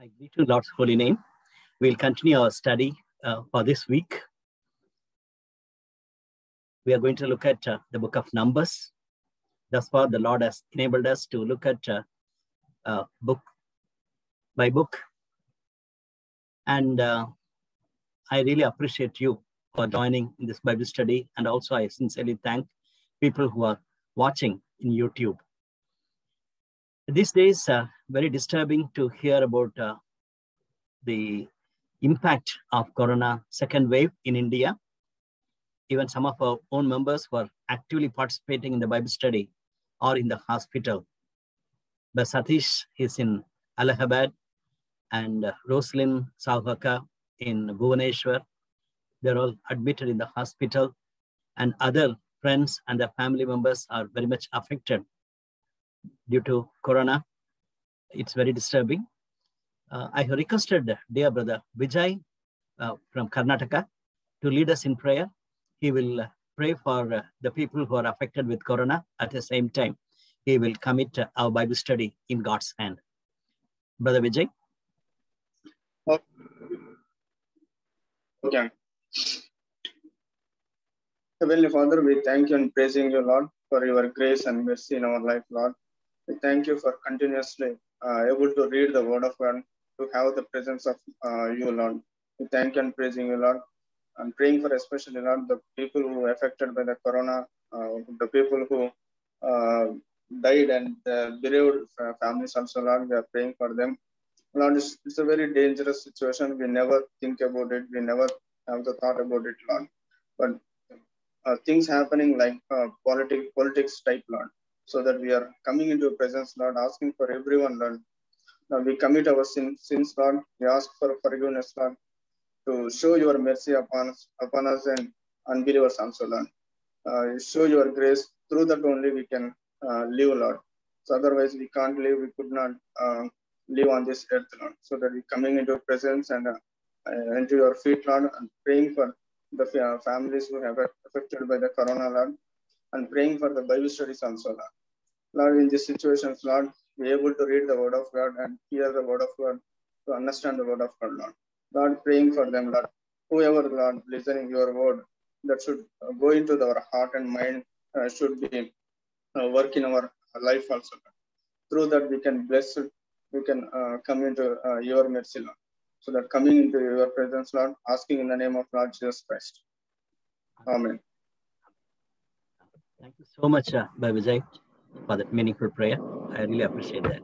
I greet you in Lord's holy name. We'll continue our study for this week. We are going to look at the book of Numbers. Thus far, the Lord has enabled us to look at book by book. And I really appreciate you for joining in this Bible study. And also, I sincerely thank people who are watching in YouTube. These days, very disturbing to hear about the impact of Corona second wave in India. Even some of our own members were actively participating in the Bible study or in the hospital. But Satish is in Allahabad and Roslyn Sauhaka in Bhubaneswar. They're all admitted in the hospital, and other friends and their family members are very much affected due to Corona. It's very disturbing. I have requested dear brother Vijay from Karnataka to lead us in prayer. He will pray for the people who are affected with Corona. At the same time, he will commit our Bible study in God's hand. Brother Vijay. Okay. Heavenly Father, we thank you and praising you, Lord, for your grace and mercy in our life, Lord. We thank you for continuously able to read the word of God, to have the presence of you, Lord. We thank you and praising you, Lord. I'm praying for especially, Lord, the people who were affected by the Corona, the people who died and bereaved families also, Lord. We are praying for them. Lord, it's a very dangerous situation. We never think about it. We never have the thought about it, Lord. But things happening like politics type, Lord, so that we are coming into your presence, Lord, asking for everyone, Lord. Now we commit our sins, Lord. We ask for forgiveness, Lord, to show your mercy upon us and unbelievers also, Lord. Show your grace. Through that only we can live, Lord. So otherwise we can't live. We could not live on this earth, Lord. So that we coming into your presence and into your feet, Lord, and praying for the families who have affected by the Corona, Lord, and praying for the Bible studies also, Lord. Lord, in these situations, Lord, be able to read the word of God and hear the word of God, to understand the word of God, Lord. Lord, praying for them, Lord. Whoever, Lord, listening your word, that should go into our heart and mind, should be work in our life also, Lord. Through that we can bless it, we can come into your mercy, Lord. So that coming into your presence, Lord, asking in the name of Lord Jesus Christ. Amen. Thank you so much, Brother Vijay, for that meaningful prayer. I really appreciate that.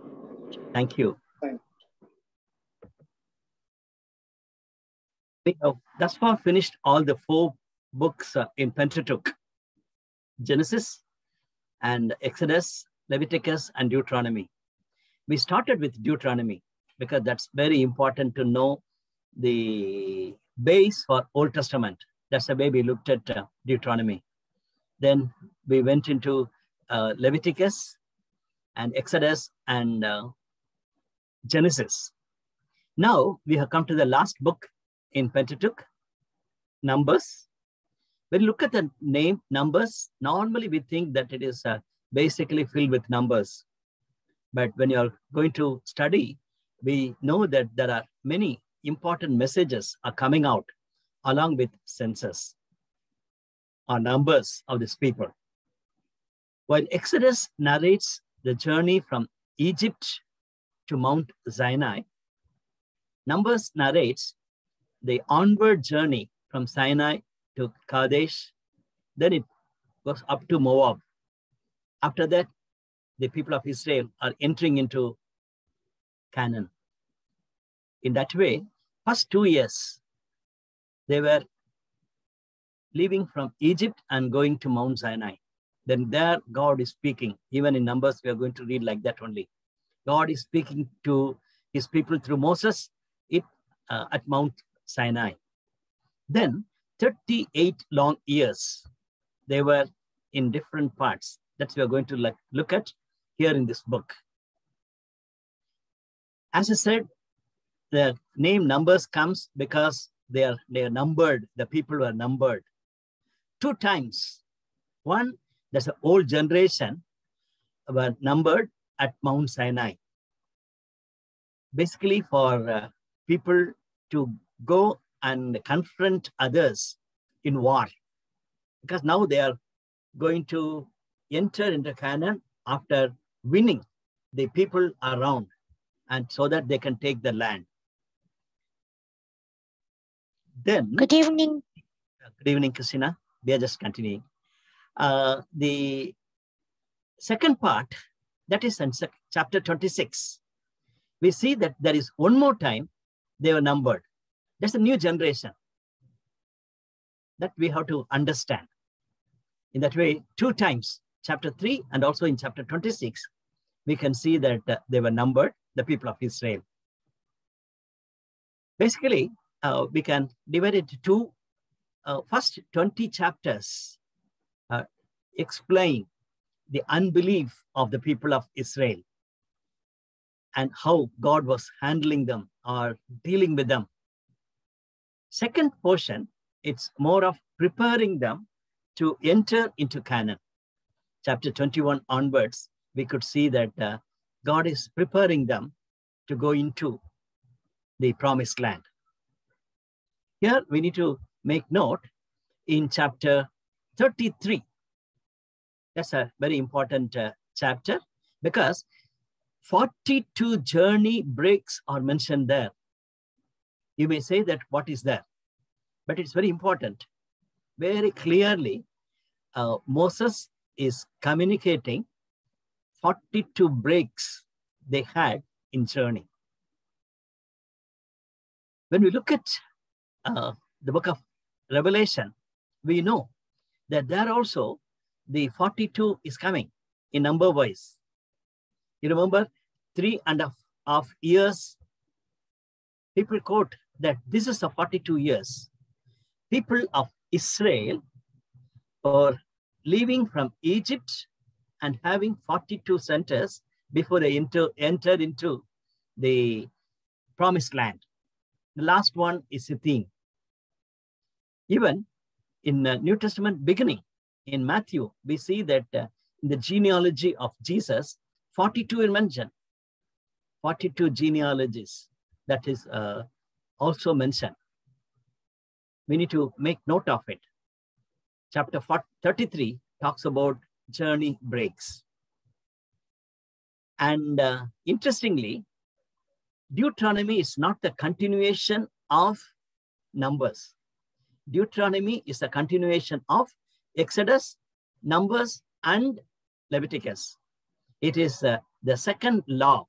Thank you. Thank you. We have thus far finished all the 4 books in Pentateuch: Genesis and Exodus, Leviticus, and Deuteronomy. We started with Deuteronomy because that's very important to know the base for Old Testament. That's the way we looked at Deuteronomy. Then we went into Leviticus and Exodus and Genesis. Now we have come to the last book in Pentateuch, Numbers. When you look at the name Numbers, normally we think that it is basically filled with numbers. But when you're going to study, we know that there are many important messages are coming out along with census or numbers of these people. While Exodus narrates the journey from Egypt to Mount Sinai, Numbers narrates the onward journey from Sinai to Kadesh. Then it goes up to Moab. After that, the people of Israel are entering into Canaan. In that way, first 2 years, they were leaving from Egypt and going to Mount Sinai. Then there God is speaking. Even in Numbers, we are going to read like that only. God is speaking to his people through Moses at Mount Sinai. Then 38 long years, they were in different parts. That's what we are going to look at here in this book. As I said, the name Numbers comes because they are numbered. The people were numbered 2 times. One, there's an old generation were numbered at Mount Sinai. basically for people to go and confront others in war, because now they are going to enter into Canaan after winning the people around, and so that they can take the land. Then, Good evening. Good evening, Christina. We are just continuing. The second part, that is in chapter 26, we see that there is one more time they were numbered. That's a new generation that we have to understand. In that way, two times, chapter 3 and also in chapter 26, we can see that they were numbered, the people of Israel. Basically, we can divide it into first 20 chapters explain the unbelief of the people of Israel and how God was handling them or dealing with them. Second portion, it's more of preparing them to enter into Canaan. Chapter 21 onwards, we could see that God is preparing them to go into the promised land. Here we need to make note in chapter 33. That's a very important chapter, because 42 journey breaks are mentioned there. You may say that what is there? But it's very important. Very clearly, Moses is communicating 42 breaks they had in journey. When we look at the book of Revelation, we know that there also the 42 is coming in number wise. You remember 3.5 years, people quote that this is the 42 years. People of Israel are leaving from Egypt and having 42 centers before they entered into the promised land. The last one is Sittim. Even in the New Testament beginning, in Matthew, we see that in the genealogy of Jesus, 42 is mentioned. 42 genealogies, that is also mentioned. We need to make note of it. Chapter 33 talks about journey breaks. And interestingly, Deuteronomy is not the continuation of Numbers. Deuteronomy is a continuation of Exodus, Numbers, and Leviticus. It is the second law,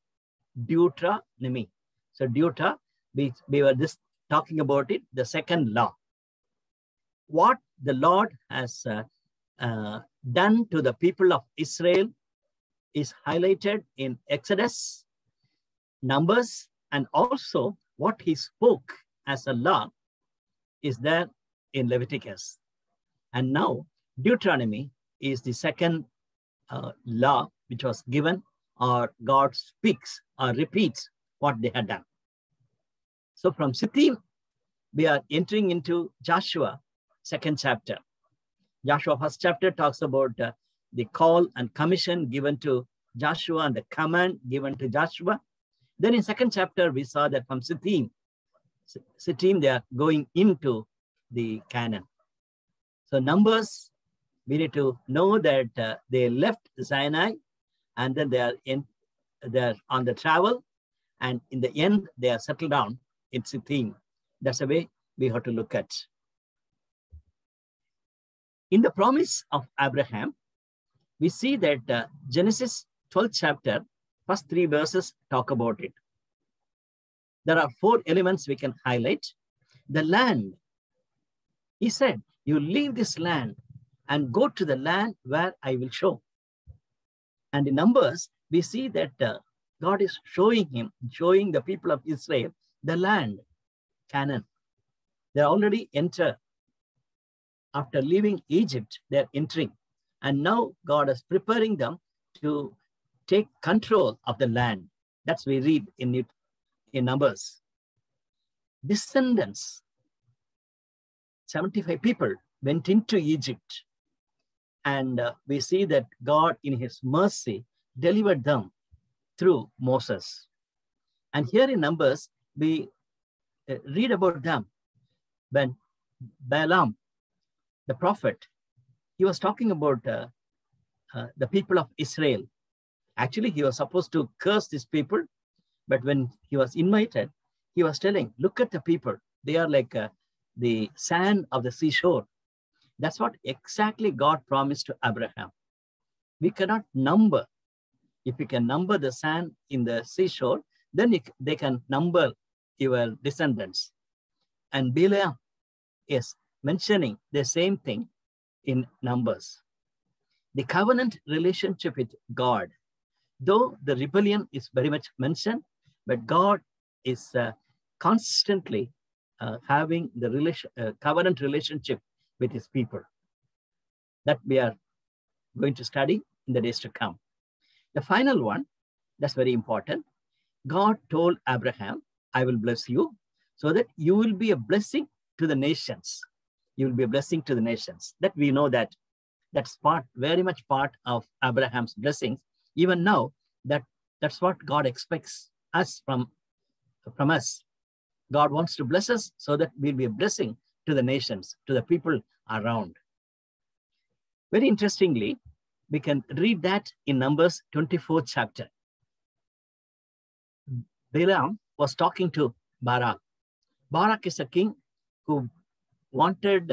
Deuteronomy. So Deuta, we were just talking about it, the second law. What the Lord has done to the people of Israel is highlighted in Exodus, Numbers, and also what he spoke as a law is there in Leviticus. And now Deuteronomy is the second law which was given, or God speaks or repeats what they had done. So from Sittim, we are entering into Joshua, second chapter. Joshua first chapter talks about the call and commission given to Joshua and the command given to Joshua. Then in second chapter, we saw that from Sittim, they are going into the Canaan. So Numbers, we need to know that they left Sinai, and then they are on the travel, and in the end, they are settled down in Sittim. That's the way we have to look at. In the promise of Abraham, we see that Genesis 12th chapter, first 3 verses talk about it. There are 4 elements we can highlight. The land. He said, you leave this land and go to the land where I will show. And in Numbers, we see that God is showing the people of Israel the land, Canaan. They already entered. After leaving Egypt, they're entering. And now God is preparing them to take control of the land. That's what we read in Numbers. Descendants, 75 people went into Egypt. And we see that God in his mercy delivered them through Moses. And here in Numbers, we read about them. When Balaam, the prophet, he was talking about the people of Israel. Actually, he was supposed to curse these people, but when he was invited, he was telling, look at the people. They are like the sand of the seashore. That's what exactly God promised to Abraham. We cannot number. If we can number the sand in the seashore, then they can number your descendants. And Balaam is mentioning the same thing in Numbers. The covenant relationship with God, though the rebellion is very much mentioned, but God is constantly having the covenant relationship with his people. That we are going to study in the days to come. The final one, that's very important. God told Abraham, I will bless you so that you will be a blessing to the nations. You will be a blessing to the nations. That we know that that's very much part of Abraham's blessings. Even now, that's what God expects us from us. God wants to bless us so that we'll be a blessing to the nations, to the people around. Very interestingly, we can read that in Numbers 24th chapter. Balaam was talking to Barak. Barak is a king who wanted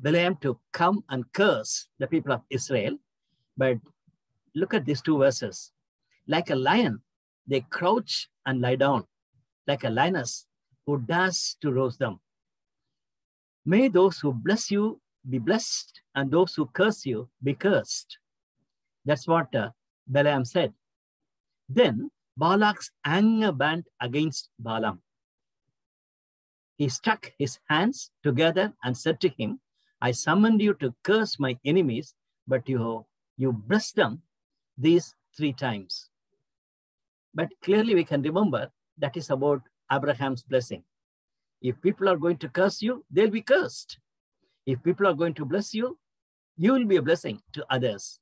Balaam to come and curse the people of Israel. But look at these two verses. Like a lion, they crouch and lie down. Like a lioness who dares to roast them. May those who bless you be blessed, and those who curse you be cursed. That's what Balaam said. Then Balak's anger burned against Balaam. He struck his hands together and said to him, I summoned you to curse my enemies, but you blessed them these 3 times. But clearly we can remember that is about Abraham's blessing. If people are going to curse you, they'll be cursed. If people are going to bless you, you will be a blessing to others.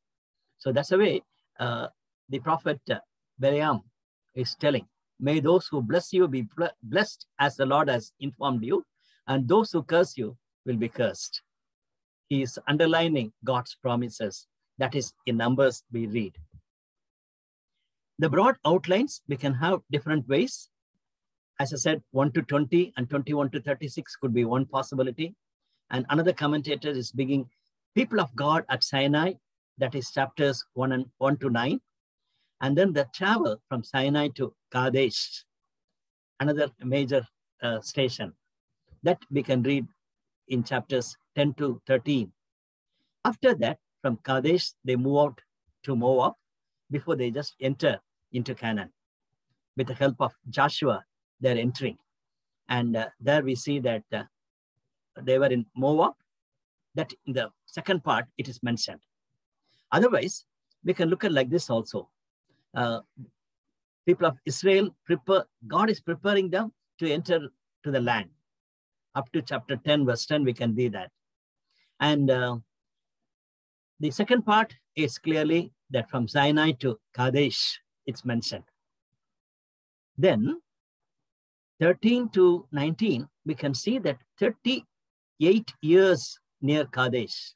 So that's the way the prophet Balaam is telling. May those who bless you be blessed as the Lord has informed you, and those who curse you will be cursed. He is underlining God's promises. That is in Numbers we read. The broad outlines, we can have different ways. As I said, 1 to 20 and 21 to 36 could be one possibility. And another commentator is beginning people of God at Sinai, that is chapters 1 to 9. And then the travel from Sinai to Kadesh, another major station that we can read in chapters 10 to 13. After that, from Kadesh, they move out to Moab before they just enter into Canaan. With the help of Joshua, they're entering. And there we see that they were in Moab, that in the second part, it is mentioned. Otherwise, we can look at like this also. People of Israel, God is preparing them to enter to the land. Up to chapter 10, verse 10, we can read that. And the second part is clearly that from Sinai to Kadesh, it's mentioned. Then 13 to 19, we can see that 38 years near Kadesh,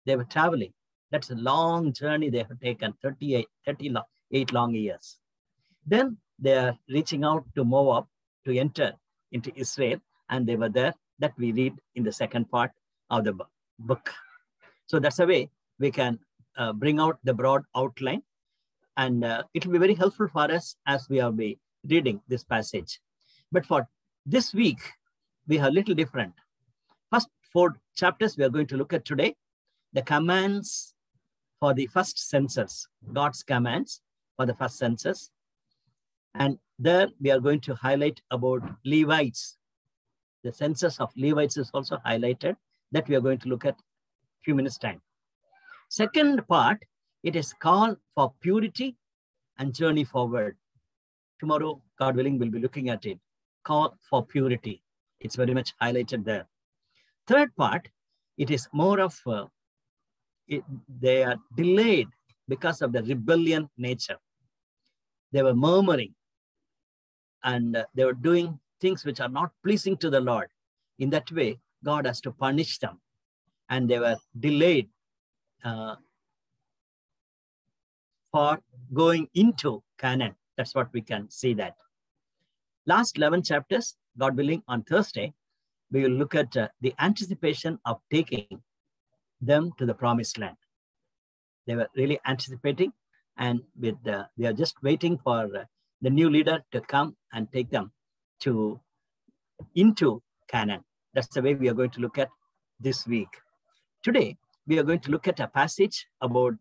they were traveling. That's a long journey they have taken, 38 long years. Then they are reaching out to Moab to enter into Israel, and they were there. That we read in the second part of the book. So that's a way we can bring out the broad outline, and it will be very helpful for us as we are reading this passage. But for this week, we have a little different. First 4 chapters we are going to look at today, the commands for the first census, God's commands for the first census. And there we are going to highlight about Levites. The census of Levites is also highlighted, that we are going to look at a few minutes time. Second part, it is call for purity and journey forward. Tomorrow, God willing, we'll be looking at it. Call for purity. It's very much highlighted there. Third part, it is more of, they are delayed because of the rebellion nature. They were murmuring. and they were doing things which are not pleasing to the Lord. In that way, God has to punish them, and they were delayed for going into Canaan. That's what we can see that. Last 11 chapters, God willing, on Thursday, we will look at the anticipation of taking them to the promised land. They were really anticipating, and with they are just waiting for the new leader to come and take them into Canaan. That's the way we are going to look at this week. Today, we are going to look at a passage about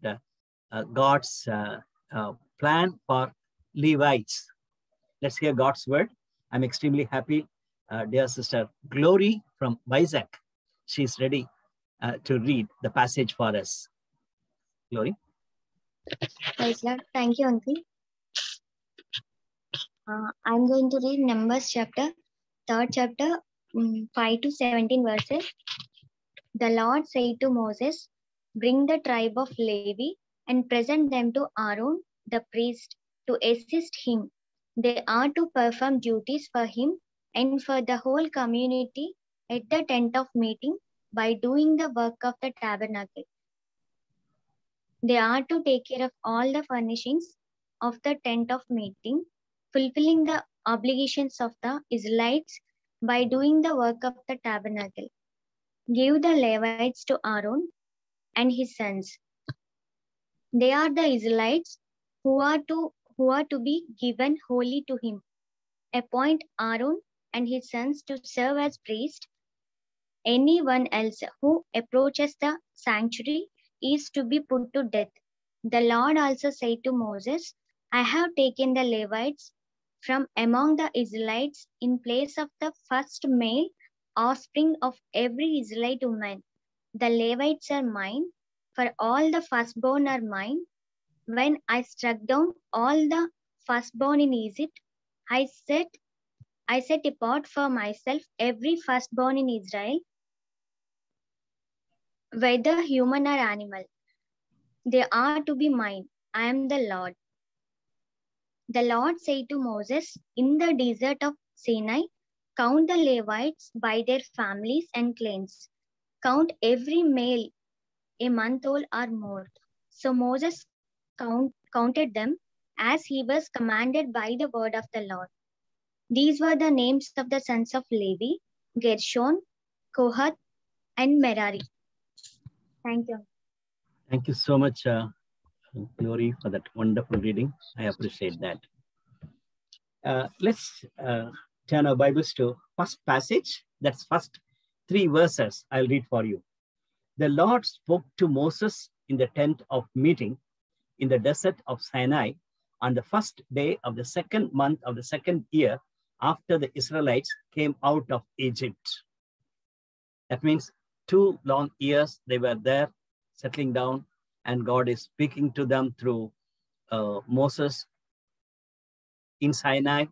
God's plan for Levites. Let's hear God's word. I'm extremely happy. Dear Sister Glory from Vizag, she's ready to read the passage for us. Glory. Praise Lord. Thank you, Uncle. I'm going to read Numbers chapter, 3rd chapter, 5 to 17 verses. The Lord said to Moses, "Bring the tribe of Levi and present them to Aaron the priest to assist him. They are to perform duties for him and for the whole community at the tent of meeting by doing the work of the tabernacle. They are to take care of all the furnishings of the tent of meeting, fulfilling the obligations of the Israelites by doing the work of the tabernacle. Give the Levites to Aaron and his sons. They are the Israelites who are to be given wholly to him. Appoint Aaron and his sons to serve as priests. Anyone else who approaches the sanctuary is to be put to death." The Lord also said to Moses, "I have taken the Levites from among the Israelites in place of the first male offspring of every Israelite woman. The Levites are mine, for all the firstborn are mine. When I struck down all the firstborn in Egypt, I set apart for myself every firstborn in Israel, whether human or animal. They are to be mine. I am the Lord." The Lord said to Moses in the desert of Sinai, "Count the Levites by their families and clans. Count every male a month old or more." So Moses counted them as he was commanded by the word of the Lord. These were the names of the sons of Levi: Gershon, Kohath, and Merari. Thank you. Thank you so much, Glory, for that wonderful reading. I appreciate that. Let's turn our Bibles to first passage. That's first 3 verses I'll read for you. The Lord spoke to Moses in the tent of meeting in the desert of Sinai on the first day of the 2nd month of the 2nd year after the Israelites came out of Egypt. That means 2 long years they were there settling down, and God is speaking to them through Moses in Sinai,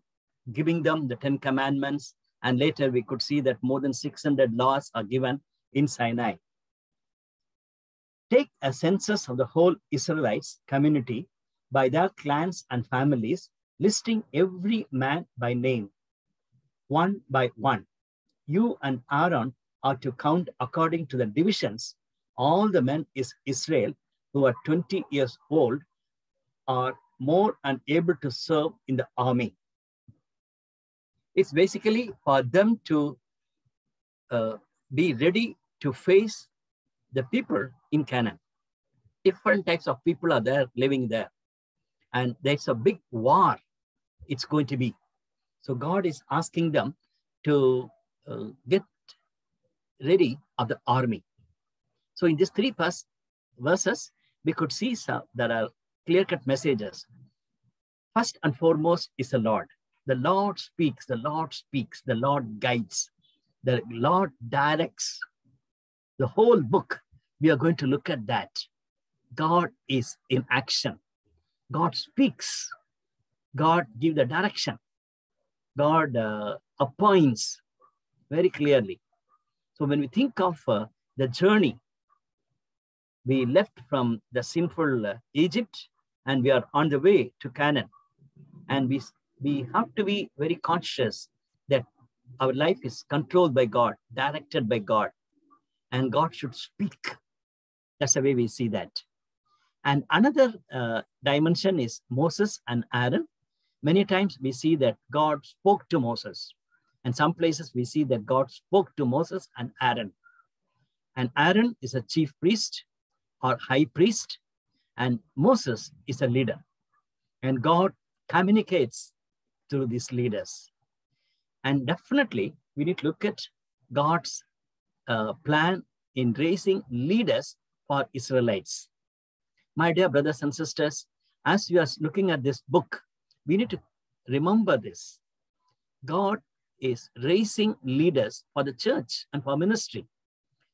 giving them the 10 commandments. And later we could see that more than 600 laws are given in Sinai. Take a census of the whole Israelites community by their clans and families, listing every man by name, one by one. You and Aaron are to count according to the divisions all the men in Israel who are 20 years old or more and able to serve in the army. It's basically for them to be ready to face the people in Canaan. Different types of people are there, living there. And there's a big war it's going to be. So God is asking them to get ready of the army. So in these 3 verses, we could see there are clear-cut messages. First and foremost is the Lord. The Lord speaks, the Lord speaks, the Lord guides, the Lord directs. The whole book, we are going to look at that. God is in action. God speaks. God gives the direction. God appoints very clearly. So when we think of the journey, we left from the sinful Egypt and we are on the way to Canaan. And we we have to be very conscious that our life is controlled by God, directed by God, and God should speak. That's the way we see that. And another dimension is Moses and Aaron. Many times we see that God spoke to Moses. And some places we see that God spoke to Moses and Aaron. And Aaron is a chief priest or high priest, and Moses is a leader. And God communicates through these leaders. And definitely we need to look at God's plan in raising leaders for Israelites. My dear brothers and sisters, as we are looking at this book, we need to remember this. God is raising leaders for the church and for ministry.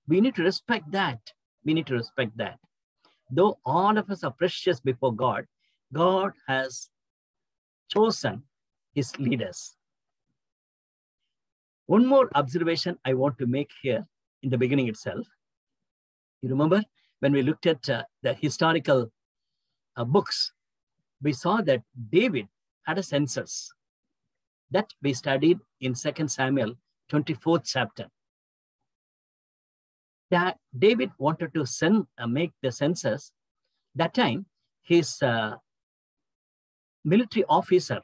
We need to respect that. We need to respect that. Though all of us are precious before God, God has chosen his leaders. One more observation I want to make here in the beginning itself. You remember when we looked at the historical books, we saw that David had a census that we studied in 2 Samuel 24th chapter. That David wanted to make the census. That time, his military officer,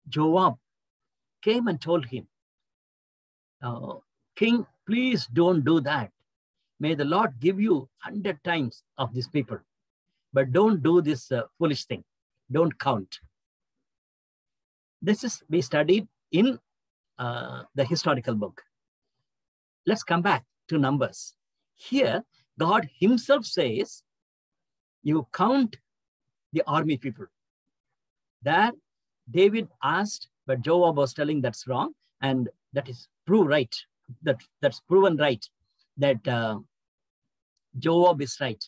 Joab, came and told him, King, please don't do that. May the Lord give you 100 times of these people, but don't do this foolish thing. Don't count. This is we studied in the historical book. Let's come back to Numbers. Here, God himself says, you count the army people. There, David asked, but Joab was telling that's wrong, and that is proved right. That's proven right, that Joab is right.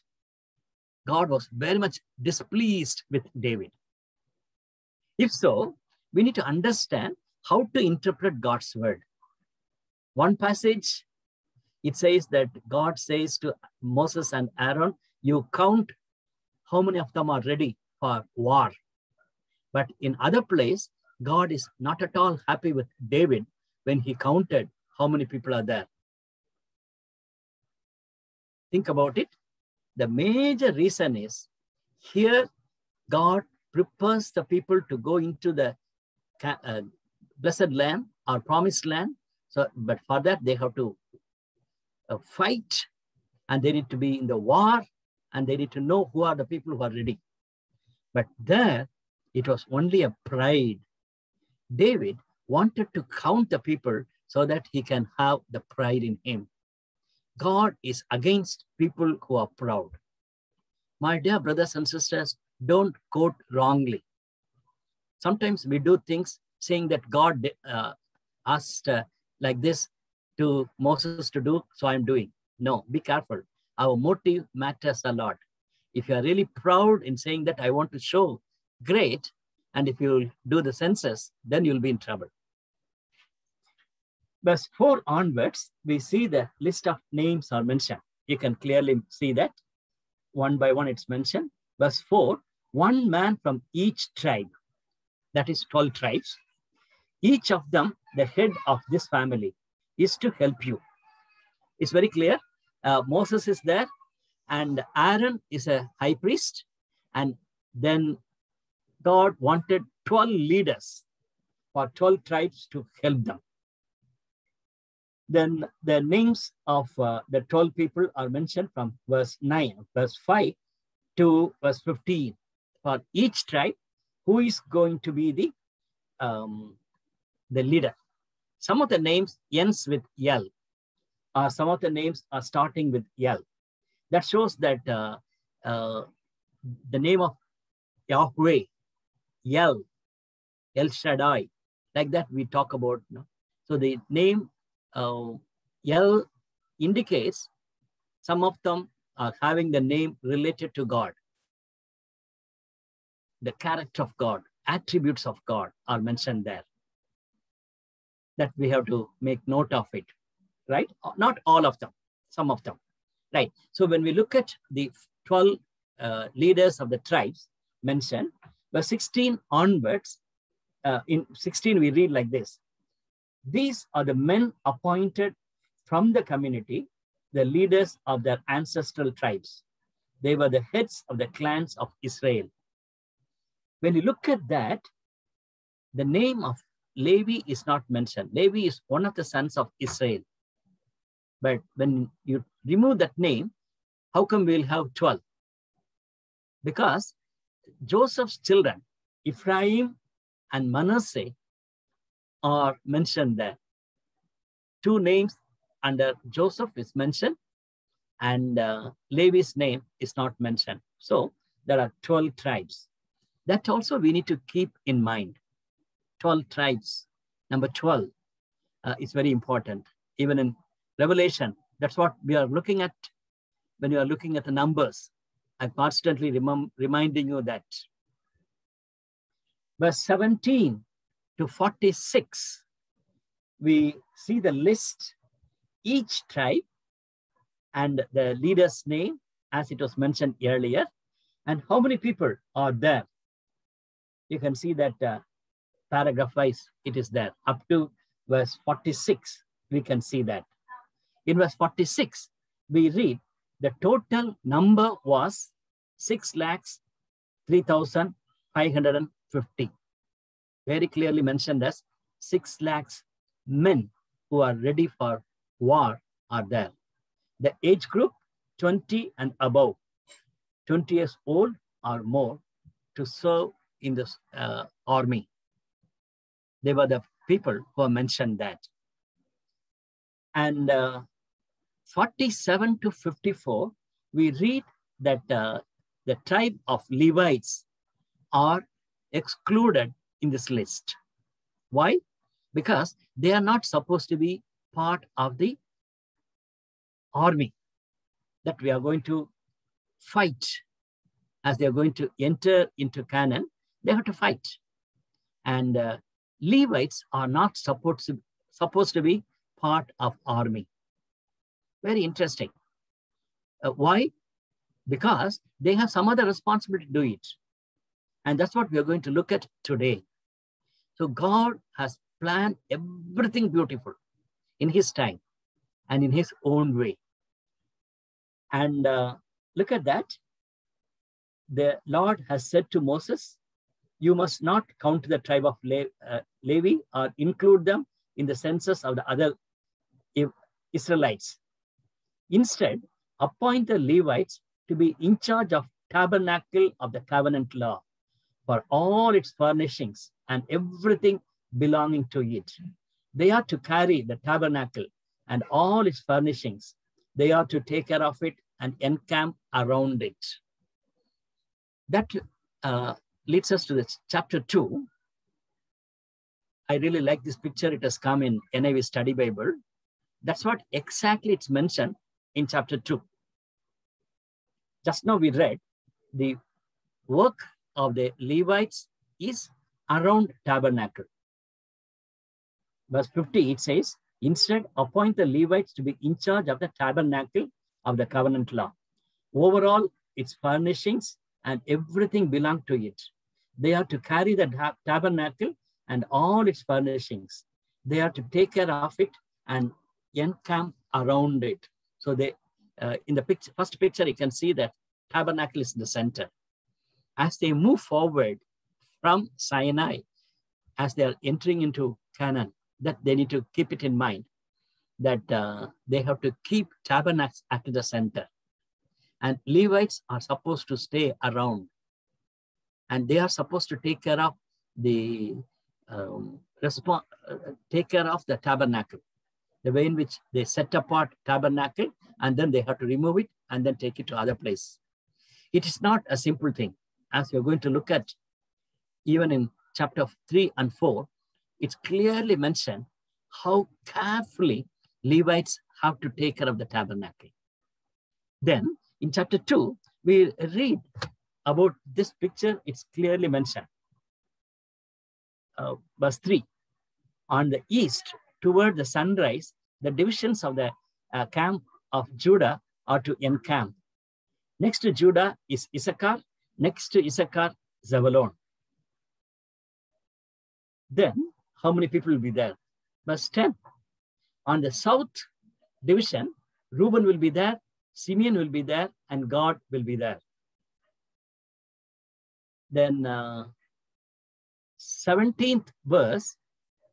God was very much displeased with David. If so, we need to understand how to interpret God's word. One passage, it says that God says to Moses and Aaron, you count how many of them are ready for war. But in other place, God is not at all happy with David when he counted how many people are there. Think about it. The major reason is here God prepares the people to go into the blessed land or promised land. So, but for that they have to fight, and they need to be in the war, and they need to know who are the people who are ready. But there it was only a pride. David wanted to count the people so that he can have the pride in him. God is against people who are proud. My dear brothers and sisters, don't quote wrongly. Sometimes we do things saying that God asked like this to Moses to do, so I'm doing. No, be careful. Our motive matters a lot. If you are really proud in saying that I want to show, great. And if you do the census, then you'll be in trouble. Verse 4 onwards, we see the list of names are mentioned. You can clearly see that. One by one it's mentioned. Verse 4, one man from each tribe, that is 12 tribes. Each of them, the head of this family, is to help you. It's very clear. Moses is there, and Aaron is a high priest. And then God wanted 12 leaders for 12 tribes to help them. Then the names of the 12 people are mentioned from verse 5 to verse 15. For each tribe, who is going to be the leader. Some of the names ends with Yel. Some of the names are starting with Yel. That shows that the name of Yahweh, Yel, El Shaddai, like that we talk about. No? So the name Yel indicates some of them are having the name related to God. The character of God, attributes of God are mentioned there. That we have to make note of it, right? Not all of them, some of them, right? So when we look at the 12 leaders of the tribes mentioned, verse 16 onwards, in 16, we read like this. These are the men appointed from the community, the leaders of their ancestral tribes. They were the heads of the clans of Israel. When you look at that, the name of Levi is not mentioned. Levi is one of the sons of Israel. But when you remove that name, how come we'll have 12? Because Joseph's children, Ephraim and Manasseh, are mentioned there. Two names under Joseph is mentioned, and Levi's name is not mentioned. So there are 12 tribes. That also we need to keep in mind. 12 tribes. Number 12 is very important. Even in Revelation, that's what we are looking at when you are looking at the numbers. I'm constantly reminding you that. Verse 17 to 46, we see the list, each tribe and the leader's name, as it was mentioned earlier, and how many people are there. You can see that paragraph wise, it is there. Up to verse 46, we can see that. In verse 46, we read the total number was 6,03,550. Very clearly mentioned as 6 lakhs men who are ready for war are there. The age group, 20 and above, 20 years old or more, to serve in this army. They were the people who are mentioned that. And 47 to 54, we read that the tribe of Levites are excluded in this list. Why? Because they are not supposed to be part of the army that we are going to fight. As they are going to enter into Canaan, they have to fight. And Levites are not supposed to be part of army. Very interesting. Why? Because they have some other responsibility to do it. And that's what we are going to look at today. So God has planned everything beautiful in his time and in his own way. And look at that. The Lord has said to Moses, you must not count the tribe of Levi or include them in the census of the other Israelites. Instead, appoint the Levites to be in charge of tabernacle of the covenant law for all its furnishings and everything belonging to it. They are to carry the tabernacle and all its furnishings. They are to take care of it and encamp around it. That leads us to the chapter 2. I really like this picture. It has come in NIV Study Bible. That's what exactly it's mentioned in chapter 2. Just now we read the work of the Levites is around tabernacle. Verse 50, it says, instead appoint the Levites to be in charge of the tabernacle of the covenant law. Overall, its furnishings and everything belong to it. They are to carry the tabernacle and all its furnishings. They are to take care of it and encamp around it. So they, in the picture, first picture, you can see that tabernacle is in the center. As they move forward from Sinai, as they are entering into Canaan, that they need to keep it in mind that they have to keep tabernacles at the center. And Levites are supposed to stay around. And they are supposed to take care of the tabernacle, the way in which they set apart tabernacle, and then they have to remove it and then take it to other place. It is not a simple thing. As we're going to look at, even in chapter 3 and 4, it's clearly mentioned how carefully Levites have to take care of the tabernacle. Then in chapter 2, we read about this picture. It's clearly mentioned. Verse 3, on the east, toward the sunrise, the divisions of the camp of Judah are to encamp. Next to Judah is Issachar. Next to Issachar, Zebulun. then how many people will be there? Verse 10. On the south division, Reuben will be there, Simeon will be there, and God will be there. Then 17th verse,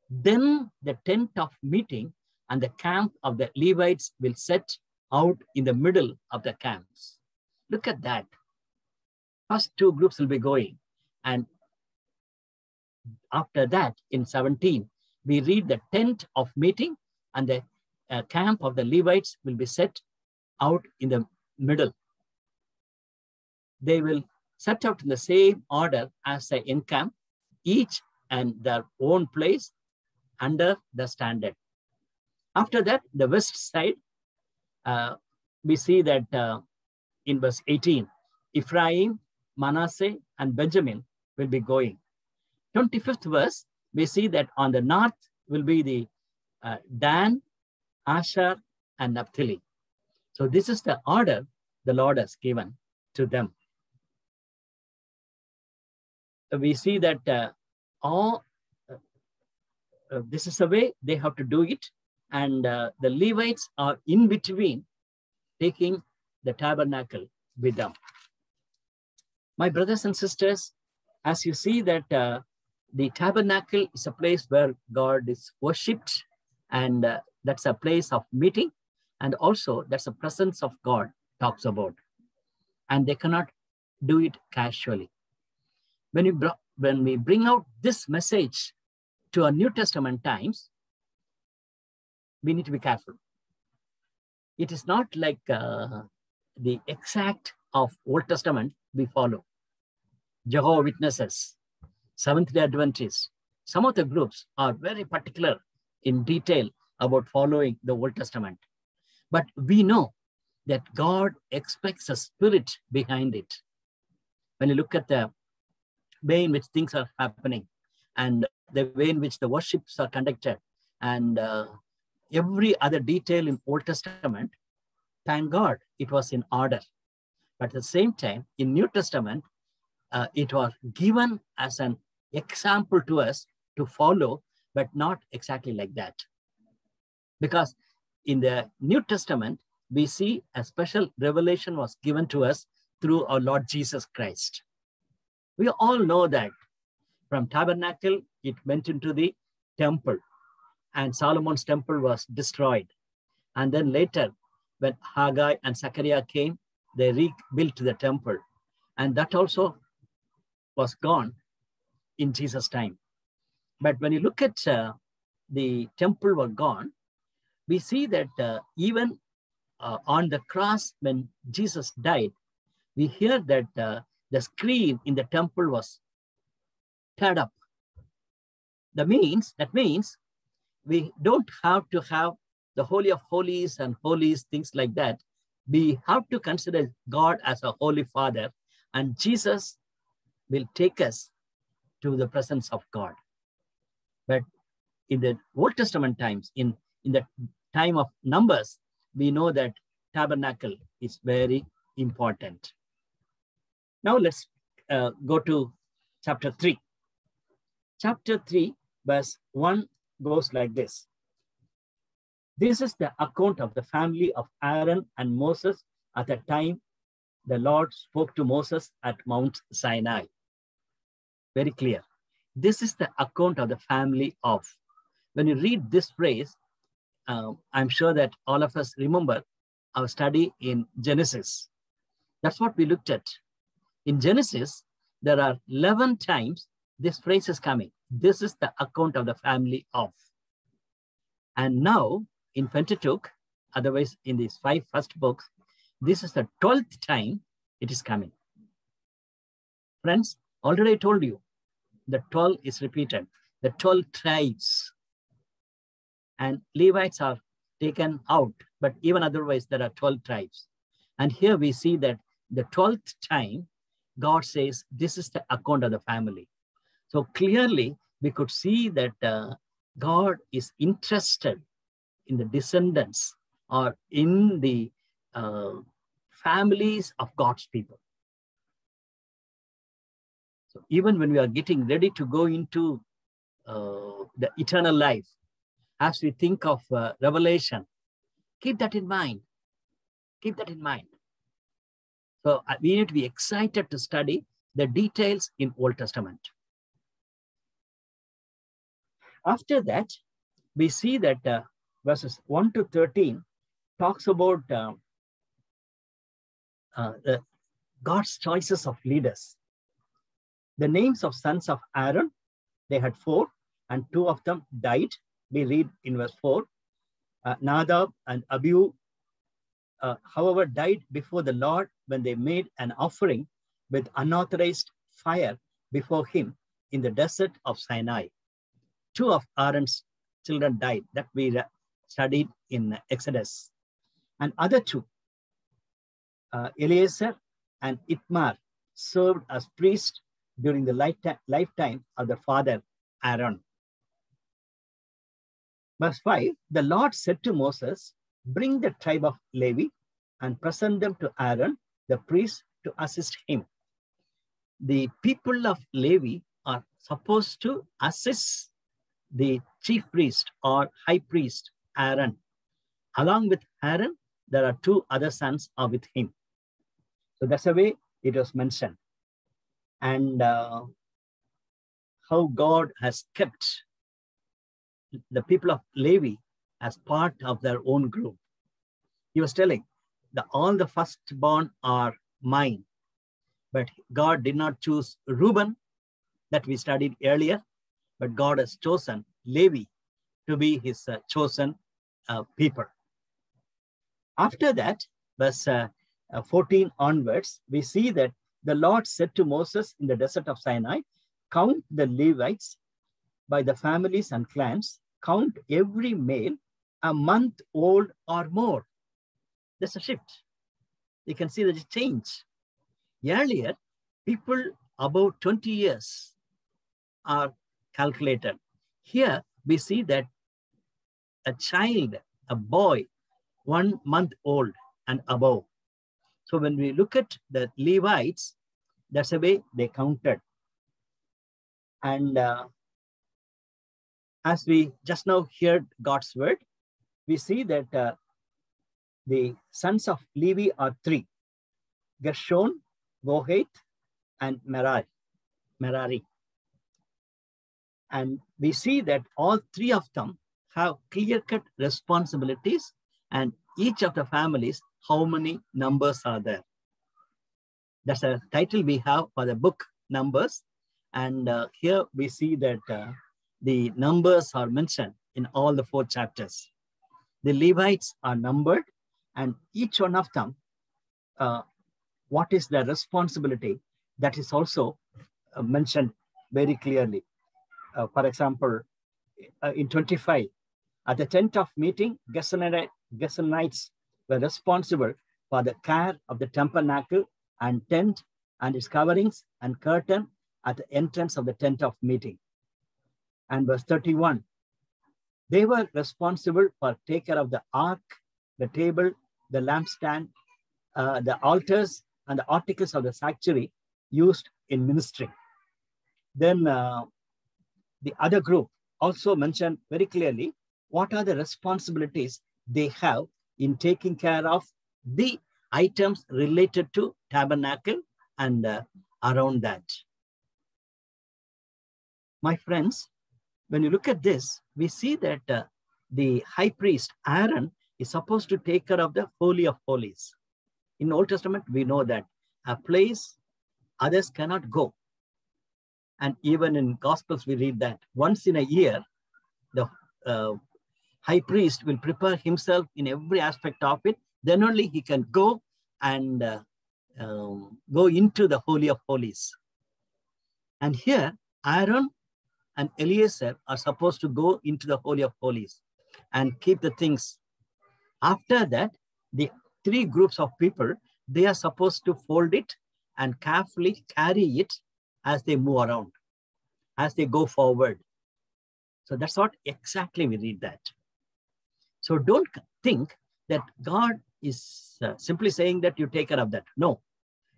then the tent of meeting and the camp of the Levites will set out in the middle of the camps. Look at that. First two groups will be going. And after that, in 17, we read the tent of meeting and the camp of the Levites will be set out in the middle. They will set out in the same order as the encamp, each and their own place under the standard. After that, the west side, we see that in verse 18, Ephraim, Manasseh, and Benjamin will be going. 25th verse, we see that on the north will be the Dan, Asher, and Naphtali. So this is the order the Lord has given to them. We see that this is the way they have to do it. And the Levites are in between, taking the tabernacle with them. My brothers and sisters, as you see that the tabernacle is a place where God is worshipped, and that's a place of meeting, and also that's a presence of God talks about. And they cannot do it casually. When we bring out this message to our New Testament times, we need to be careful. It is not like the exact of Old Testament we follow. Jehovah's Witnesses, Seventh-day Adventists, some of the groups are very particular in detail about following the Old Testament. But we know that God expects a spirit behind it. When you look at the way in which things are happening and the way in which the worships are conducted and every other detail in Old Testament, thank God it was in order. But at the same time, in New Testament, it was given as an example to us to follow, but not exactly like that. Because in the New Testament, we see a special revelation was given to us through our Lord Jesus Christ. We all know that from tabernacle, it went into the temple, and Solomon's temple was destroyed. And then later, when Haggai and Zechariah came, they rebuilt the temple. And that also was gone in Jesus' time. But when you look at the temple was gone, we see that even on the cross, when Jesus died, we hear that the screen in the temple was teared up. That means we don't have to have the Holy of Holies and Holies, things like that. We have to consider God as a Holy Father, and Jesus will take us to the presence of God. But in the Old Testament times, in the time of Numbers, we know that tabernacle is very important. Now let's go to chapter 3. Chapter 3, verse 1 goes like this. This is the account of the family of Aaron and Moses at the time the Lord spoke to Moses at Mount Sinai. Very clear. This is the account of the family of. When you read this phrase, I'm sure that all of us remember our study in Genesis. That's what we looked at. In Genesis, there are 11 times this phrase is coming. This is the account of the family of. And now in Pentateuch, otherwise in these 5 first books, this is the 12th time it is coming. Friends, already I told you, the 12 is repeated, the 12 tribes. And Levites are taken out, but even otherwise there are 12 tribes. And here we see that the 12th time, God says, this is the account of the family. So clearly we could see that God is interested in the descendants or in the families of God's people. So even when we are getting ready to go into the eternal life, as we think of Revelation, keep that in mind. Keep that in mind. So we need to be excited to study the details in Old Testament. After that, we see that verses 1 to 13 talks about God's choices of leaders. The names of sons of Aaron, they had 4, and 2 of them died. We read in verse 4. Nadab and Abihu, however, died before the Lord when they made an offering with unauthorized fire before him in the desert of Sinai. 2 of Aaron's children died, that we studied in Exodus. And other 2, Eleazar and Itmar, served as priests during the lifetime of the father Aaron. Verse 5, the Lord said to Moses, bring the tribe of Levi and present them to Aaron, the priest, to assist him. The people of Levi are supposed to assist the chief priest or high priest, Aaron. Along with Aaron, there are 2 other sons are with him. So that's the way it was mentioned. And how God has kept the people of Levi as part of their own group. He was telling that all the firstborn are mine, but God did not choose Reuben, that we studied earlier, but God has chosen Levi to be his chosen people. After that, verse 14 onwards, we see that the Lord said to Moses in the desert of Sinai, count the Levites by the families and clans, count every male a month old or more. There's a shift. You can see the change. Earlier, people about 20 years are calculated. Here, we see that a child, a boy, 1 month old and above. So when we look at the Levites, that's the way they counted. And as we just now heard God's word, we see that the sons of Levi are 3, Gershon, Kohath, and Merari. And we see that all 3 of them have clear-cut responsibilities, and each of the families, how many numbers are there. That's a title we have for the book, Numbers. And here we see that the numbers are mentioned in all the 4 chapters. The Levites are numbered, and each one of them, what is their responsibility, that is also mentioned very clearly. For example, in 25, at the tent of meeting, Gershonites were responsible for the care of the tabernacle and tent and its coverings and curtain at the entrance of the tent of meeting. And verse 31, they were responsible for take care of the ark, the table, the lampstand, the altars, and the articles of the sanctuary used in ministry. Then the other group also mentioned very clearly what are the responsibilities they have in taking care of the items related to tabernacle and around that. My friends, when you look at this, we see that the high priest, Aaron, is supposed to take care of the Holy of Holies. In Old Testament, we know that a place others cannot go. And even in Gospels, we read that once in a year, the high priest will prepare himself in every aspect of it. Then only he can go and go into the Holy of Holies. And here, Aaron and Eleazar are supposed to go into the Holy of Holies and keep the things. After that, the 3 groups of people, they are supposed to fold it and carefully carry it as they move around, as they go forward. So that's what exactly we read that. So don't think that God is simply saying that you take care of that. No,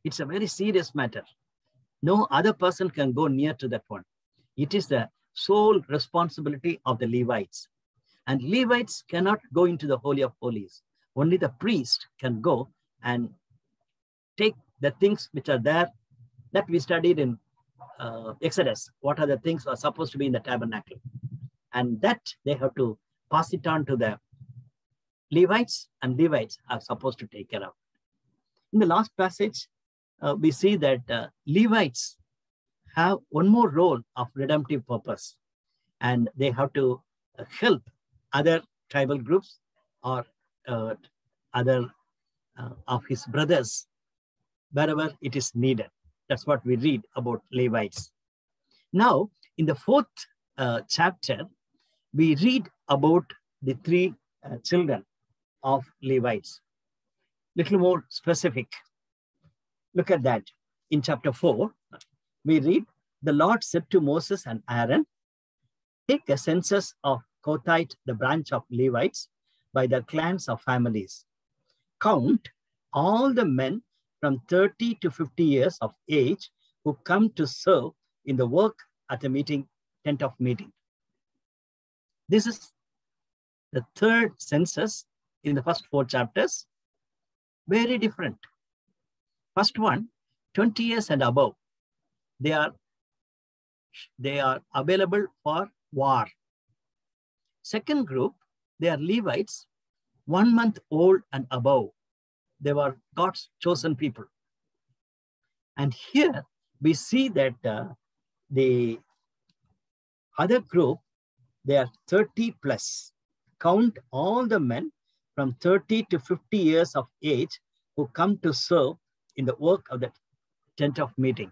it's a very serious matter. No other person can go near to that one. It is the sole responsibility of the Levites. And Levites cannot go into the Holy of Holies. Only the priest can go and take the things which are there that we studied in Exodus. What are the things that are supposed to be in the tabernacle? And that they have to pass it on to the Levites, and Levites are supposed to take care of. In the last passage, we see that Levites have one more role of redemptive purpose, and they have to help other tribal groups or other of his brothers wherever it is needed. That's what we read about Levites. Now, in the 4th chapter, we read about the 3 children of Levites. Little more specific. Look at that. In chapter 4, we read, the Lord said to Moses and Aaron, take a census of Kohathite, the branch of Levites, by their clans of families. Count all the men from 30 to 50 years of age who come to serve in the work at the meeting, tent of meeting. This is the 3rd census in the first 4 chapters. Very different. First one, 20 years and above. They are available for war. Second group, they are Levites, 1 month old and above. They were God's chosen people. And here we see that the other group, they are 30 plus. Count all the men from 30 to 50 years of age who come to serve in the work of the tent of meeting.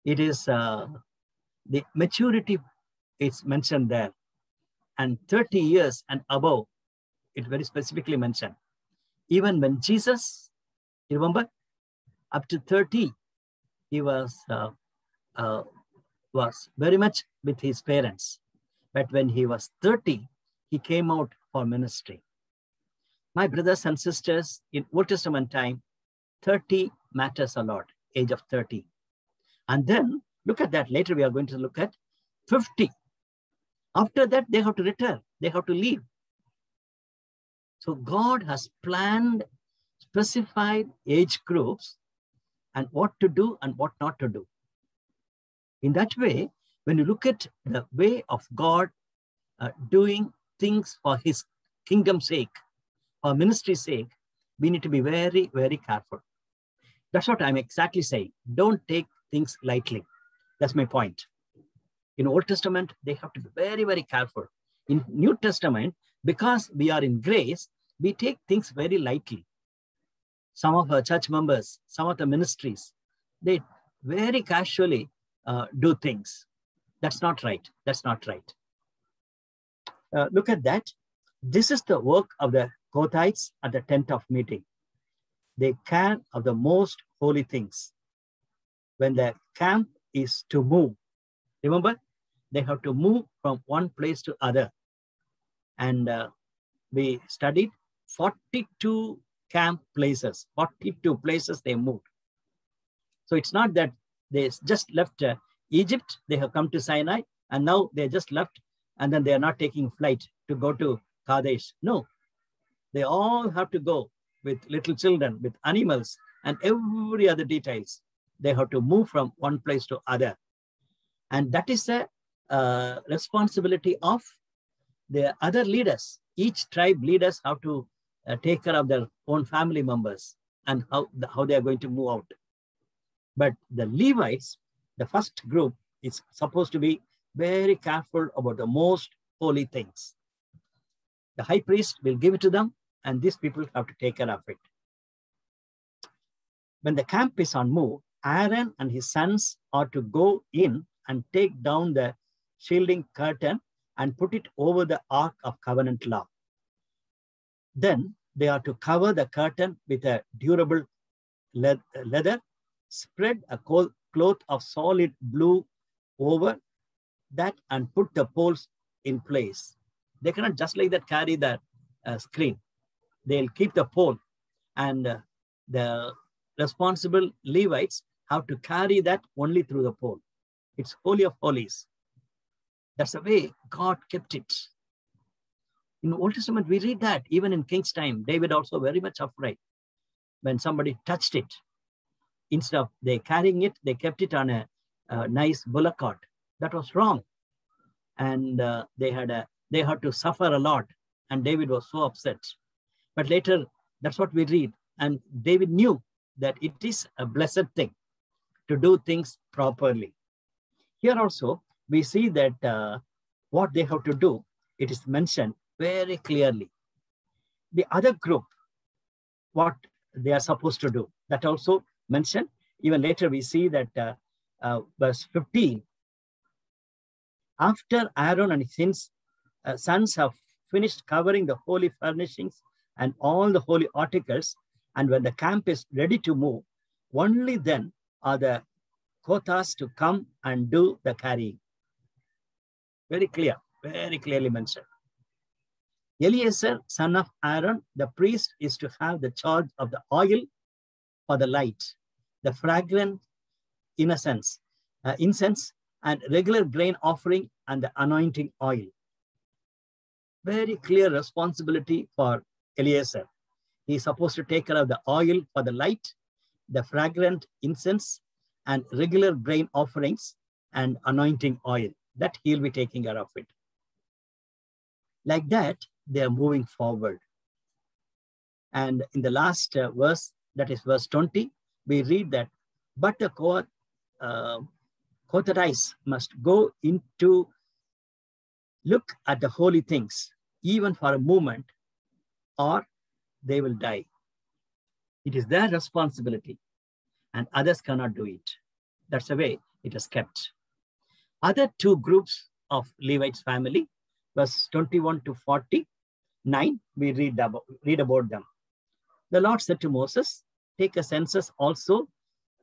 It is the maturity is mentioned there. And 30 years and above, it very specifically mentioned. Even when Jesus, you remember, up to 30, he was very much with his parents. But when he was 30, he came out for ministry. My brothers and sisters, in Old Testament time, 30 matters a lot, age of 30. And then, look at that. Later, we are going to look at 50. After that, they have to return. They have to leave. So God has planned specified age groups and what to do and what not to do. In that way, when you look at the way of God doing things for his kingdom's sake, for ministry's sake, we need to be very, very careful. That's what I'm exactly saying. Don't take things lightly. That's my point. In Old Testament, they have to be very, very careful. In New Testament, because we are in grace, we take things very lightly. Some of our church members, some of the ministries, they very casually do things. That's not right. That's not right. Look at that. This is the work of the Kohathites at the tent of meeting. They care of the most holy things. When the camp is to move, remember, they have to move from one place to other. And we studied 42 camp places, 42 places they moved. So it's not that they just left Egypt, they have come to Sinai, and now they just left, and then they are not taking flight to go to Kadesh. No, they all have to go with little children, with animals, and every other details. They have to move from one place to other. And that is the responsibility of the other leaders. Each tribe leaders have to take care of their own family members and how they are going to move out. But the Levites, the first group, is supposed to be very careful about the most holy things. The high priest will give it to them, and these people have to take care of it. When the camp is on move, Aaron and his sons are to go in and take down the shielding curtain and put it over the Ark of Covenant law. Then they are to cover the curtain with a durable leather, spread a cloth of solid blue over that, and put the poles in place. They cannot just like that carry the screen. They'll keep the pole, and the responsible Levites have to carry that only through the pole. It's Holy of Holies. That's the way God kept it. In the Old Testament, we read that even in King's time, David also very much afraid when somebody touched it. Instead of they carrying it, they kept it on a nice bullock cart. That was wrong. And they had to suffer a lot. And David was so upset. But later, that's what we read. And David knew that it is a blessed thing to do things properly. Here also, we see that what they have to do, it is mentioned very clearly. The other group, what they are supposed to do, that also mentioned. Even later, we see that verse 15, after Aaron and his sons have finished covering the holy furnishings and all the holy articles, and when the camp is ready to move, only then are the Kothas to come and do the carrying. Very clear, very clearly mentioned. Eleazar, son of Aaron, the priest, is to have the charge of the oil for the light, the fragrant incense, and regular grain offering and the anointing oil. Very clear responsibility for Eleazar. He is supposed to take care of the oil for the light, the fragrant incense, and regular grain offerings and anointing oil. That he'll be taking care of it. Like that, they are moving forward. And in the last verse, that is verse 20, we read that, but the Kohathites must go into look at the holy things, even for a moment, or they will die. It is their responsibility, and others cannot do it. That's the way it is kept. Other two groups of Levites family, verse 21 to 49, we read about them. The Lord said to Moses, take a census also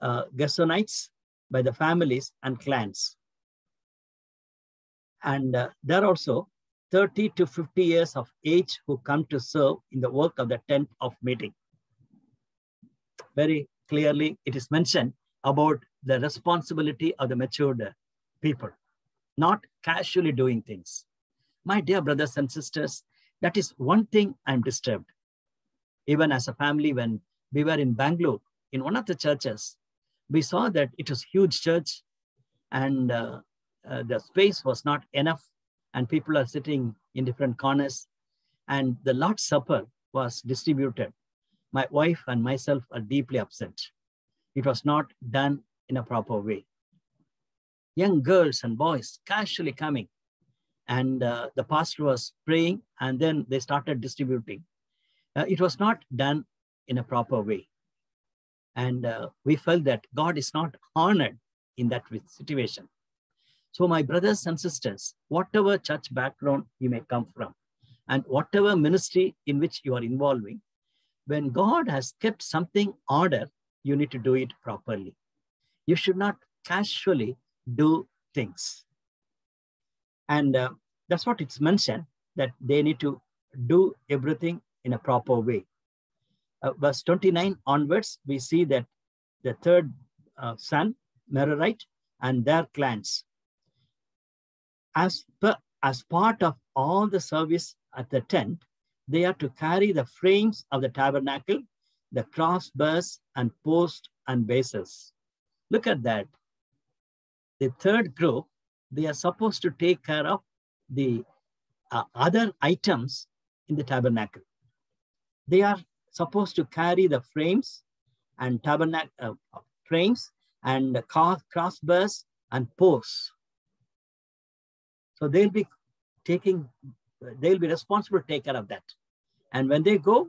Gershonites by the families and clans. And there are also 30 to 50 years of age who come to serve in the work of the tent of meeting. Very clearly, it is mentioned about the responsibility of the matured people, not casually doing things. My dear brothers and sisters, that is one thing I'm disturbed. Even as a family, when we were in Bangalore, in one of the churches, we saw that it was a huge church and the space was not enough and people are sitting in different corners and the Lord's Supper was distributed. My wife and myself are deeply upset. It was not done in a proper way. Young girls and boys casually coming and the pastor was praying and then they started distributing. It was not done in a proper way. And we felt that God is not honored in that situation. So my brothers and sisters, whatever church background you may come from, and whatever ministry in which you are involving, when God has kept something order, you need to do it properly. You should not casually do things. And that's what it's mentioned, that they need to do everything in a proper way. Verse 29 onwards, we see that the third son, Merarite, and their clans, as part of all the service at the tent, they are to carry the frames of the tabernacle, the crossbars and posts and bases. Look at that. The third group, they are supposed to take care of the other items in the tabernacle. They are supposed to carry the frames and tabernacle frames and crossbars and posts. So they'll be responsible to take care of that. And when they go,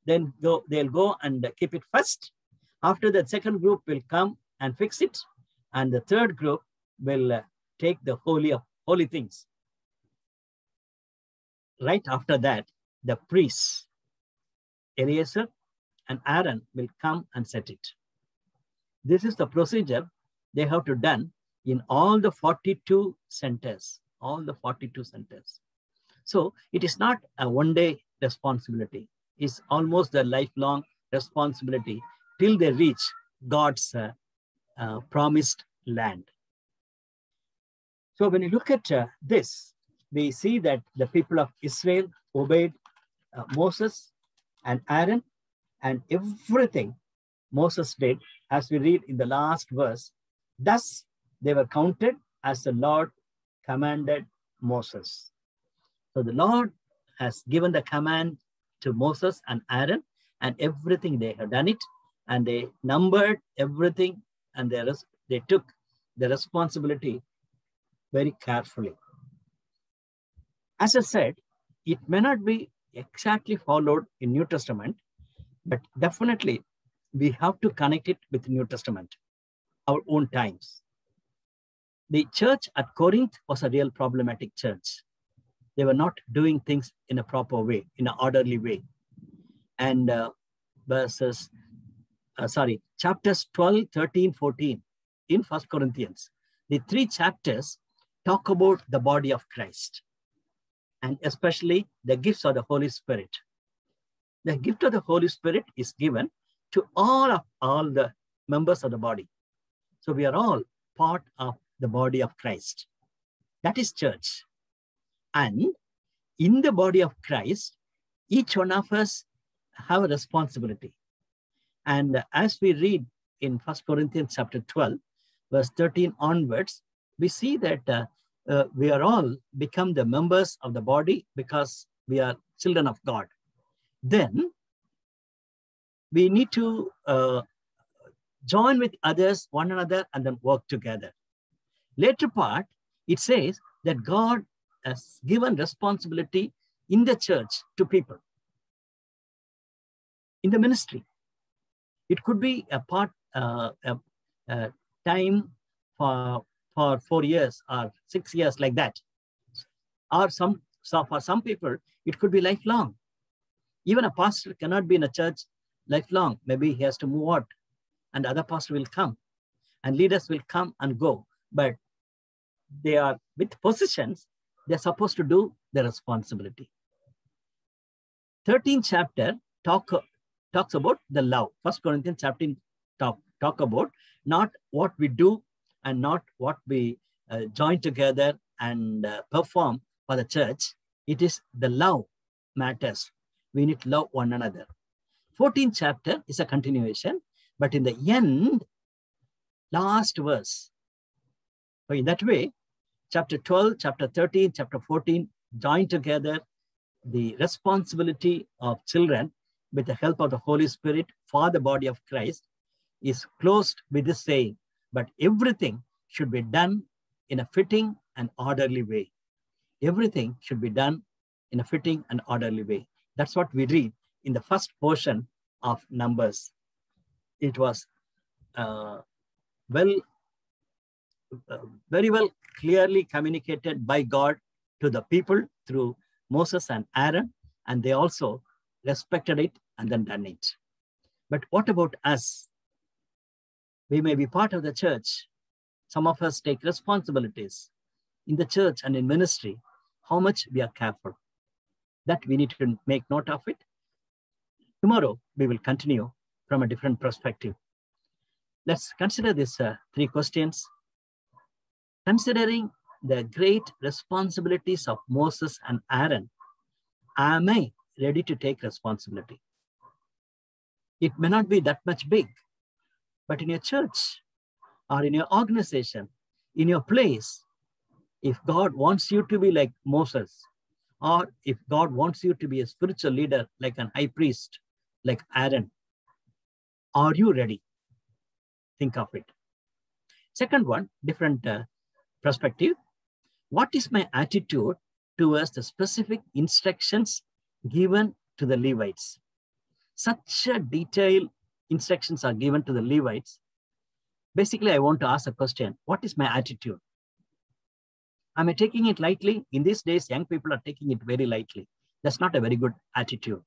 then they'll go and keep it first. After that, second group will come and fix it. And the third group will take the holy things. Right after that, the priests, Eleazar and Aaron, will come and set it. This is the procedure they have to done in all the 42 centers, So it is not a one-day responsibility. It's almost a lifelong responsibility till they reach God's promised land. So when you look at this, we see that the people of Israel obeyed Moses and Aaron, and everything Moses did, as we read in the last verse, thus they were counted as the Lord commanded Moses. So the Lord has given the command to Moses and Aaron, and everything they have done it, and they numbered everything, and they took the responsibility very carefully. As I said, it may not be exactly followed in New Testament, but definitely we have to connect it with New Testament, our own times. The church at Corinth was a real problematic church. They were not doing things in a proper way, in an orderly way. And chapters 12, 13, 14 in 1 Corinthians, the 3 chapters talk about the body of Christ, and especially the gifts of the Holy Spirit. The gift of the Holy Spirit is given to all the members of the body. So we are all part of the body of Christ. That is church. And in the body of Christ, each one of us have a responsibility. And as we read in 1 Corinthians chapter 12, verse 13 onwards, we see that we are all become the members of the body because we are children of God. Then we need to join with others, one another, and then work together. Later part, it says that God has given responsibility in the church to people. In the ministry, it could be a part time for 4 years or 6 years, like that. Or for some people, it could be lifelong. Even a pastor cannot be in a church lifelong. Maybe he has to move out, and other pastor will come, and leaders will come and go. But they are with positions, they're supposed to do their responsibility. 13th chapter talks about the love. 1 Corinthians chapter talk about not what we do and not what we join together and perform for the church. It is the love matters. We need to love one another. 14th chapter is a continuation, but in the end, last verse. So in that way, chapter 12, chapter 13, chapter 14 join together the responsibility of children with the help of the Holy Spirit for the body of Christ is closed with this saying, but everything should be done in a fitting and orderly way. Everything should be done in a fitting and orderly way. That's what we read in the first portion of Numbers. It was very well clearly communicated by God to the people through Moses and Aaron, and they also respected it and then done it. But what about us? We may be part of the church. Some of us take responsibilities in the church and in ministry. How much we are careful? That we need to make note of it. Tomorrow, we will continue from a different perspective. Let's consider these 3 questions. Considering the great responsibilities of Moses and Aaron, am I ready to take responsibility? It may not be that much big, but in your church or in your organization, in your place, if God wants you to be like Moses, or if God wants you to be a spiritual leader like an high priest, like Aaron, are you ready? Think of it. Second one, different perspective. What is my attitude towards the specific instructions given to the Levites? Such a detailed instructions are given to the Levites. Basically, I want to ask a question. What is my attitude? Am I taking it lightly? In these days, young people are taking it very lightly. That's not a very good attitude.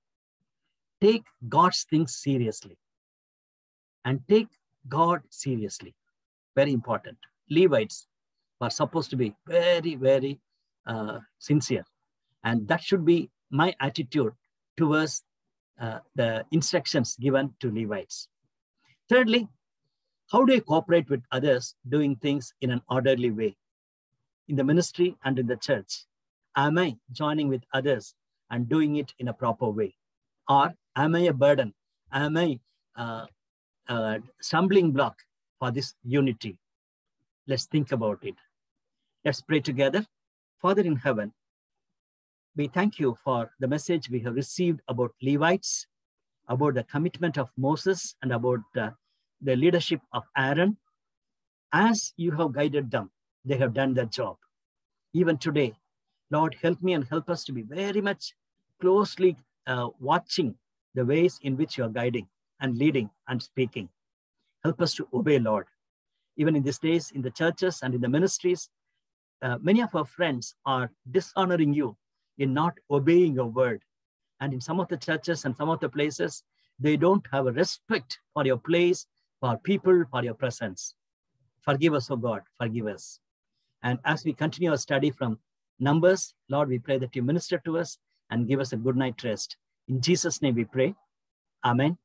Take God's things seriously. And take God seriously. Very important. Levites are supposed to be very, very sincere. And that should be my attitude towards the instructions given to Levites. Thirdly, how do I cooperate with others doing things in an orderly way? in the ministry and in the church? Am I joining with others and doing it in a proper way? Or am I a burden? Am I a stumbling block for this unity? Let's think about it. Let's pray together. Father in heaven, we thank you for the message we have received about Levites, about the commitment of Moses, and about the leadership of Aaron. As you have guided them, they have done their job. Even today, Lord, help me and help us to be very much closely watching the ways in which you are guiding and leading and speaking. Help us to obey, Lord. Even in these days, in the churches and in the ministries, many of our friends are dishonoring you in not obeying your word. And in some of the churches and some of the places, they don't have a respect for your place, for people, for your presence. Forgive us, oh God, forgive us. And as we continue our study from Numbers, Lord, we pray that you minister to us and give us a good night rest. In Jesus' name we pray. Amen.